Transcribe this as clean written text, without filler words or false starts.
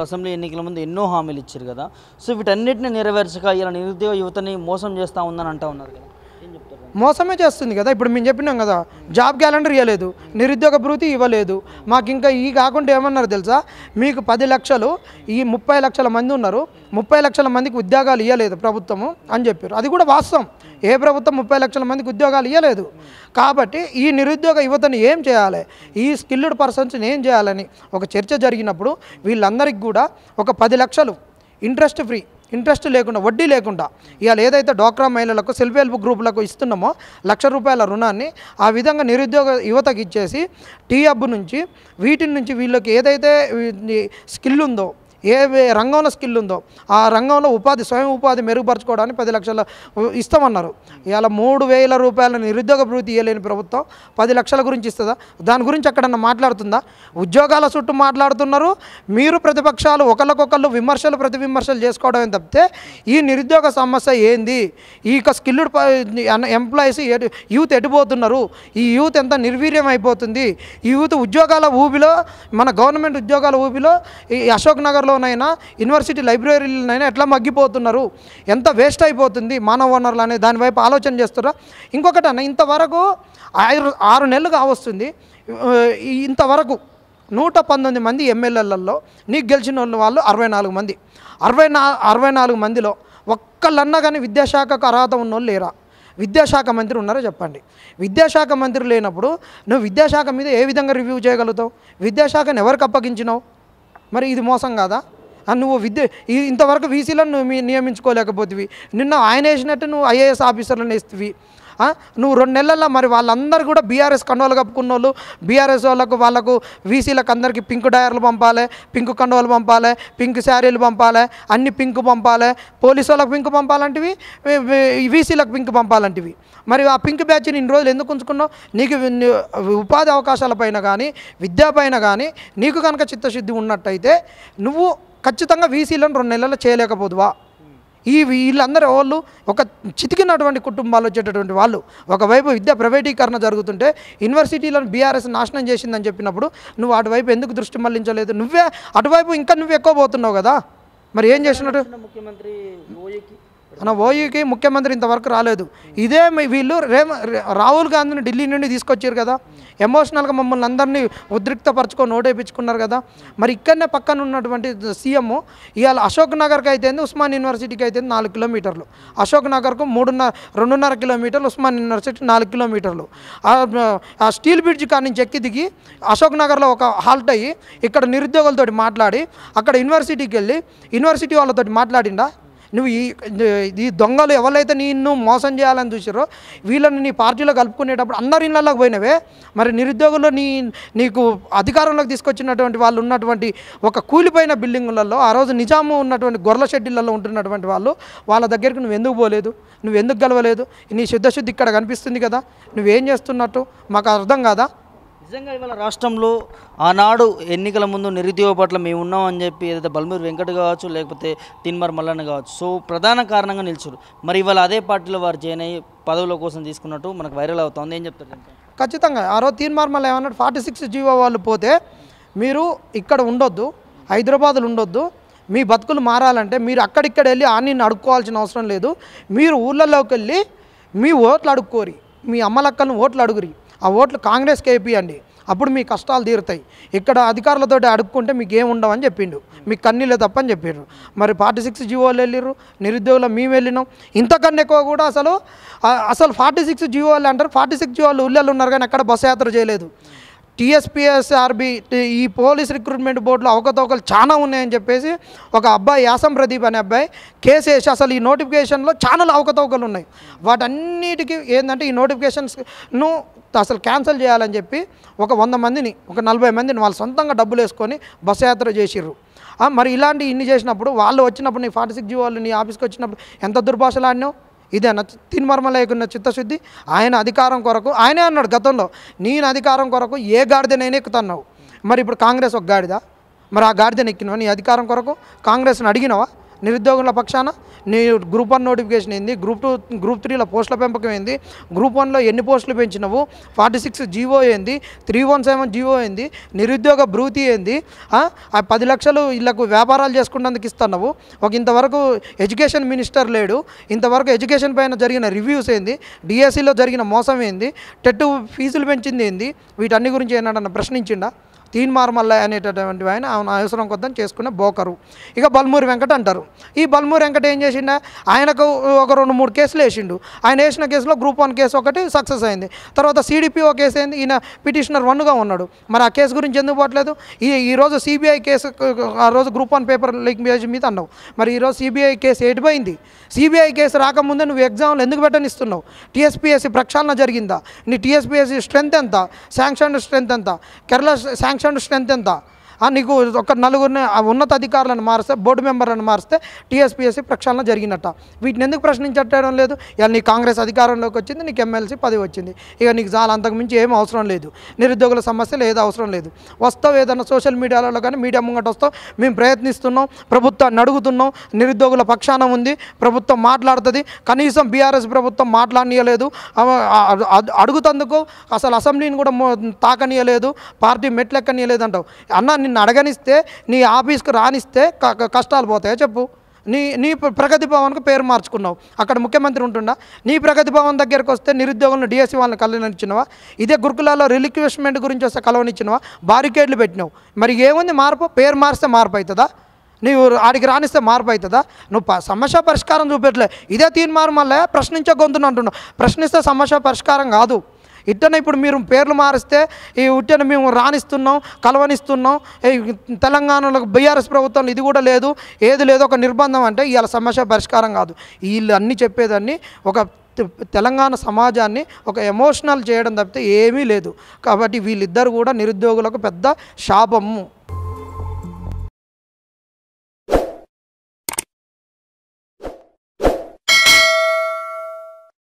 Assembly ఎన్నికల ముందు ఎన్నో హామీలు ఇచ్చారు కదా. సో వీటన్నిటిని నెరవేర్చక ఇలా నిరుద్యోగ యువతని మోసం చేస్తూ ఉందని అంటూ ఉన్నారు కదా. ఏం చెప్తారు? మోసమే చేస్తుంది కదా. ఇప్పుడు మేము చెప్పినాం కదా, జాబ్ క్యాలెండర్ ఇవ్వలేదు, నిరుద్యోగ భృతి ఇవ్వలేదు. మాకు ఇంకా ఈ కాకుండా ఏమన్నారు తెలుసా, మీకు 10 లక్షలు, ఈ 30 లక్షల మంది ఉన్నారు, 30 లక్షల మందికి ఉద్యోగాలు ఇవ్వలేదు ప్రభుత్వము అని చెప్పారు. అది కూడా వాస్తవం. ఏ ప్రభుత్వం 30 లక్షల మందికి ఉద్యోగాలు ఇవ్వలేదు. కాబట్టి ఈ నిరుద్యోగ యువతను ఏం చేయాలి, ఈ స్కిల్డ్ పర్సన్స్ని ఏం చేయాలని ఒక చర్చ జరిగినప్పుడు వీళ్ళందరికీ కూడా ఒక 10 లక్షలు ఇంట్రెస్ట్ లేకుండా, వడ్డీ లేకుండా, ఇవాళ ఏదైతే డ్వాక్రా మహిళలకు సెల్ఫ్ హెల్ప్ గ్రూపులకు ఇస్తున్నామో ₹1,00,000 రుణాన్ని ఆ విధంగా నిరుద్యోగ యువతకి ఇచ్చేసి టీ హబ్ నుంచి వీటి నుంచి వీళ్ళకి ఏదైతే స్కిల్ ఉందో, ఏ రంగంలో స్కిల్ ఉందో ఆ రంగంలో స్వయం ఉపాధి మెరుగుపరచుకోవడానికి 10 లక్షలు ఇస్తామన్నారు. ఇవాళ ₹3,000 నిరుద్యోగ భృతి ఇవ్వలేని ప్రభుత్వం 10 లక్షల గురించి ఇస్తుందా? దాని గురించి అక్కడన్నా మాట్లాడుతుందా? ఉద్యోగాల చుట్టూ మాట్లాడుతున్నారు. మీరు ప్రతిపక్షాలు ఒకళ్ళకొకళ్ళు ప్రతి విమర్శలు చేసుకోవడమే తప్పితే ఈ నిరుద్యోగ సమస్య ఏంది, ఈ స్కిల్డ్ ఎంప్లాయీస్ యూత్ ఎటుపోతున్నారు, ఈ యూత్ ఎంత నిర్వీర్యం అయిపోతుంది, ఈ యూత్ ఉద్యోగాల ఊబిలో, మన గవర్నమెంట్ ఉద్యోగాల ఊబిలో ఈ అశోక్ నగర్లో యూనివర్సిటీ లైబ్రరీలనైనా ఎట్లా మగ్గిపోతున్నారు, ఎంత వేస్ట్ అయిపోతుంది మానవ వనరులు అనే దానివైపు ఆలోచన చేస్తారా? ఇంకొకటి అన్న, ఇంతవరకు 6 నెలలు కావస్తుంది, ఇంతవరకు 119 మంది ఎమ్మెల్యేలలో నీకు గెలిచిన వాళ్ళు 64 మంది. 64 మందిలో ఒక్కళ్ళన్నా కానీ విద్యాశాఖకు అర్హత ఉన్నోళ్ళు లేరా? విద్యాశాఖ మంత్రి ఉన్నారో చెప్పండి. విద్యాశాఖ మంత్రి లేనప్పుడు నువ్వు విద్యాశాఖ మీద ఏ విధంగా రివ్యూ చేయగలుగుతావు? విద్యాశాఖని ఎవరికి అప్పగించినావు? మరి ఇది మోసం కాదా? నువ్వు ఇంతవరకు వీసీలను నువ్వు నియమించుకోలేకపోతివి, నిన్న ఆయన వేసినట్టు నువ్వు IAS ఆఫీసర్లను వేస్తవి. నువ్వు 2 నెలల్లో మరి వాళ్ళందరూ కూడా బీఆర్ఎస్ కండువాలు కప్పుకున్న వాళ్ళు, బీఆర్ఎస్ వాళ్ళకు వీసీలకు అందరికీ పింక్ డయర్లు పంపాలి, పింక్ కండువాలు పంపాలి, పింక్ శారీలు పంపాలి, అన్ని పింక్ పంపాలి, పోలీసు వాళ్ళకు పింక్ పంపాలంటివి, వీసీలకు పింక్ పంపాలంటివి. మరి ఆ పింక్ బ్యాచ్ని ఇన్ని రోజులు ఎందుకు ఉంచుకున్నావు? నీకు ఉపాధి అవకాశాలపైన కానీ విద్యాపైన కానీ నీకు కనుక చిత్తశుద్ధి ఉన్నట్టయితే నువ్వు ఖచ్చితంగా వీసీలను 2 నెలల్లో చేయలేకపోదువా? వీళ్ళందరూ వాళ్ళు ఒక చితికినటువంటి కుటుంబాలు వచ్చేటటువంటి వాళ్ళు. ఒకవైపు విద్య ప్రైవేటీకరణ జరుగుతుంటే యూనివర్సిటీలను బీఆర్ఎస్ నాశనం చేసిందని చెప్పినప్పుడు నువ్వు అటువైపు ఎందుకు దృష్టి మళ్లించలేదు? అటువైపు ఇంకా నువ్వు ఎక్కువ పోతున్నావు కదా. మరి ఏం చేసినట్టు? ముఖ్యమంత్రి ఓయూకి ముఖ్యమంత్రి ఇంతవరకు రాలేదు. ఇదే వీళ్ళు రాహుల్ గాంధీని ఢిల్లీ నుండి తీసుకొచ్చారు కదా, ఎమోషనల్గా మమ్మల్ని అందరినీ ఉద్రిక్తపరచుకొని ఓటేపించుకున్నారు కదా. మరి ఇక్కడనే పక్కన ఉన్నటువంటి సీఎం ఇవాళ అశోక్ నగర్కి అయితే ఉస్మాన్ యూనివర్సిటీకి అయితే 4 కిలోమీటర్లు, అశోక్ నగర్కు 2.5 కిలోమీటర్లు, ఉస్మాన్ యూనివర్సిటీ 4 కిలోమీటర్లు. ఆ స్టీల్ బ్రిడ్జ్ కాడి నుంచి ఎక్కి దిగి అశోక్ నగర్లో ఒక హాల్ట్ అయ్యి ఇక్కడ నిరుద్యోగులతో మాట్లాడి అక్కడ యూనివర్సిటీకి వెళ్ళి యూనివర్సిటీ వాళ్ళతో మాట్లాడిండా? నువ్వు ఈ దొంగలు ఎవరైతే నిన్ను మోసం చేయాలని చూసారో వీళ్ళని నీ పార్టీలో కలుపుకునేటప్పుడు అందరి ఇళ్ళలోకి పోయినవే. మరి నిరుద్యోగులు నీకు అధికారంలోకి తీసుకొచ్చినటువంటి వాళ్ళు ఉన్నటువంటి ఒక కూలిపోయిన బిల్డింగులలో ఆ రోజు నిజాము ఉన్నటువంటి గొర్రెల షెడ్యూళ్ళలో ఉంటున్నటువంటి వాళ్ళ దగ్గరికి నువ్వు ఎందుకు పోలేదు? నువ్వు ఎందుకు గెలవలేదు? నీ శుద్ధశుద్ధి ఇక్కడ కనిపిస్తుంది కదా, నువ్వేం చేస్తున్నట్టు మాకు అర్థం కాదా? నిజంగా ఇవాళ రాష్ట్రంలో ఆనాడు ఎన్నికల ముందు నిరుద్యోగ పట్ల మేము ఉన్నాం అని చెప్పి ఏదైతే బల్మూరు వెంకట్ కావచ్చు, లేకపోతే తిన్మర్ మల్లన్న కావచ్చు, సో ప్రధాన కారణంగా నిలిచారు. మరి ఇవాళ అదే పార్టీలో వారు జాయిన్ అయ్యి పదవుల కోసం తీసుకున్నట్టు మనకు వైరల్ అవుతుంది. ఏం చెప్తారు? ఖచ్చితంగా ఆ రోజు తిన్మర్ మల్ల ఏమన్నాడు, 46 జీవో వాళ్ళు పోతే మీరు ఇక్కడ ఉండొద్దు, హైదరాబాద్లో ఉండొద్దు, మీ బతుకులు మారాలంటే మీరు అక్కడిక్కడ వెళ్ళి ఆన్ని అడుక్కోవాల్సిన అవసరం లేదు, మీరు ఊళ్ళలోకి వెళ్ళి మీ ఓట్లు అడుక్కోరి, మీ అమ్మలక్కలను ఓట్లు అడుగురి, ఆ ఓట్లు కాంగ్రెస్కి వేపియండి, అప్పుడు మీ కష్టాలు తీరుతాయి, ఇక్కడ అధికారులతో అడుక్కుంటే మీకు ఏముండవని చెప్పిండు, మీకు కన్నీళ్ళే తప్పని చెప్పారు. మరి 46 జీవోలు వెళ్ళిర్రు, నిరుద్యోగులు మేము వెళ్ళినాం. ఇంతకన్నా ఎక్కువ కూడా అసలు 46 జీవోలు అంటారు, 46 జీవోలు ఊళ్ళో ఉన్నారు కానీ ఎక్కడ బస్సు యాత్ర చేయలేదు. TSPSRB ఈ పోలీస్ రిక్రూట్మెంట్ బోర్డులో అవకతవకలు చాలా ఉన్నాయని చెప్పేసి ఒక అబ్బాయి యాసం ప్రదీప్ అనే అబ్బాయి కేసు వేసి అసలు ఈ నోటిఫికేషన్లో చాలా అవకతవకలు ఉన్నాయి, వాటన్నిటికీ ఏంటంటే ఈ నోటిఫికేషన్స్ను అసలు క్యాన్సిల్ చేయాలని చెప్పి ఒక 100 మందిని, ఒక 40 మందిని వాళ్ళు సొంతంగా డబ్బులు వేసుకొని బస్సు యాత్ర చేసిర్రు. మరి ఇలాంటి ఇన్ని చేసినప్పుడు వాళ్ళు వచ్చినప్పుడు నీ 46 జీవోలు నీ ఆఫీస్కి వచ్చినప్పుడు ఎంత దుర్భాషలు ఆడినావు? ఇదేనా తిన్మర్మలయ్యకున్న చిత్తశుద్ధి? ఆయన అధికారం కొరకు ఆయనే అన్నాడు గతంలో, నేను అధికారం కొరకు ఏ గాడిదనైనా ఎక్కుతున్నావు. మరి ఇప్పుడు కాంగ్రెస్ ఒక గాడిద, మరి ఆ గాడిదని ఎక్కినావా? నీ అధికారం కొరకు కాంగ్రెస్ని అడిగినావా? నిరుద్యోగుల పక్షాన నీ గ్రూప్ 1 నోటిఫికేషన్ ఏంది, గ్రూప్ 3లో పోస్టుల పెంపకం ఏంది, గ్రూప్ 1లో ఎన్ని పోస్టులు పెంచినవు, 46 జీవో ఏంది, 317 జీవో ఏంది, నిరుద్యోగ భృతి ఏంది, ఆ 10 లక్షలు ఇళ్లకు వ్యాపారాలు చేసుకున్నందుకు ఇస్తున్నావు. ఇంతవరకు ఎడ్యుకేషన్ మినిస్టర్ లేడు. ఇంతవరకు ఎడ్యుకేషన్ పైన జరిగిన రివ్యూస్ ఏంది, డిఎస్సిలో జరిగిన మోసం ఏంది, టెట్ ఫీజులు పెంచింది ఏంది, వీటన్ని గురించి ఏమన్నా ప్రశ్నించిండా? తీన్మార్ మల్లయ్య అనేటటువంటి ఆయన అవసరం కొద్దని చేసుకునే బోకరు. ఇక బల్మూరి వెంకట అంటారు. ఈ బల్మూరి వెంకట ఏం చేసిండా, ఆయనకు ఒక 2-3 కేసులు వేసిండు. ఆయన వేసిన కేసులో గ్రూప్ 1 కేసు ఒకటి సక్సెస్ అయింది. తర్వాత సిడిపిఓ కేసు అయింది. ఈయన పిటిషనర్ 1గా ఉన్నాడు. మరి ఆ కేసు గురించి ఎందుకు పోవట్లేదు? ఈరోజు సిబిఐ కేసు, ఆ రోజు గ్రూప్ 1 పేపర్ లీక్ మీద అన్నావు. మరి ఈరోజు సిబిఐ కేసు ఎటుపోయింది? సిబిఐ కేసు రాకముందే నువ్వు ఎగ్జామ్లు ఎందుకు పెట్టనిస్తున్నావు? టీఎస్పీఎస్సీ ప్రక్షాళన జరిగిందా? నీ టీఎస్పీఎస్సీ స్ట్రెంత్ ఎంత, శాంక్షన్ స్ట్రెంత్ ఎంత, కేరళ శాంక్షన్ స్ట్రెంత్ ఎంత? నీకు ఒక 4 ఉన్నత అధికారులను మారిస్తే, బోర్డు మెంబర్లను మారిస్తే టీఎస్పీఎస్సీ ప్రక్షాళన జరిగినట్ట. వీటిని ఎందుకు ప్రశ్నించడం లేదు? ఇలా నీ కాంగ్రెస్ అధికారంలోకి వచ్చింది, నీకు ఎమ్మెల్సీ పదవి వచ్చింది, ఇక నీకు చాలా అంతకుమించి ఏం అవసరం లేదు. నిరుద్యోగుల సమస్యలు ఏదో అవసరం లేదు. వస్తావు ఏదన్నా సోషల్ మీడియాలో కానీ మీడియా ముంగట వస్తావు, మేము ప్రయత్నిస్తున్నాం, ప్రభుత్వాన్ని అడుగుతున్నాం, నిరుద్యోగుల పక్షాన ఉంది, ప్రభుత్వం మాట్లాడుతుంది. కనీసం బీఆర్ఎస్ ప్రభుత్వం మాట్లాడనీయలేదు, అడుగుతందుకు అసలు అసెంబ్లీని కూడా తాకనీయలేదు, పార్టీ మెట్లెక్కనీయలేదు అంటావు. అన్న నిన్ను అడగనిస్తే, నీ ఆఫీస్కి రానిస్తే కష్టాలు పోతాయా చెప్పు? నీ ప్రగతి భవన్కు పేరు మార్చుకున్నావు, అక్కడ ముఖ్యమంత్రి ఉంటుండా? నీ ప్రగతి భవన్ దగ్గరకు వస్తే నిరుద్యోగులను డిఎస్సి వాళ్ళని కలవనిచ్చినవా? ఇదే గురుకులాల్లో రిలిక్విష్మెంట్ గురించి వస్తే కలవనిచ్చినవా? బారికేడ్లు పెట్టినావు. మరి ఏముంది మార్పు? పేరు మారిస్తే మార్పు అవుతుందా? నీవు ఆడికి రానిస్తే మార్పు అవుతుందా? నువ్వు సమస్య పరిష్కారం చూపెట్టలే. ఇదే తీన్మార్ మల్లయ్య ప్రశ్నించే గొంతును అంటున్నావు. ప్రశ్నిస్తే సమస్య పరిష్కారం కాదు. ఇట్టనే ఇప్పుడు మీరు పేర్లు మారిస్తే ఈ ఉట్టనే మేము రాణిస్తున్నాం, కలవనిస్తున్నాం, తెలంగాణలో బీఆర్ఎస్ ప్రభుత్వం ఇది కూడా లేదు, ఏది లేదు, ఒక నిర్బంధం అంటే ఇవాళ సమస్య పరిష్కారం కాదు. వీళ్ళు అన్నీ చెప్పేదాన్ని ఒక తెలంగాణ సమాజాన్ని ఒక ఎమోషనల్ చేయడం తప్పితే ఏమీ లేదు. కాబట్టి వీళ్ళిద్దరు కూడా నిరుద్యోగులకు పెద్ద శాపము.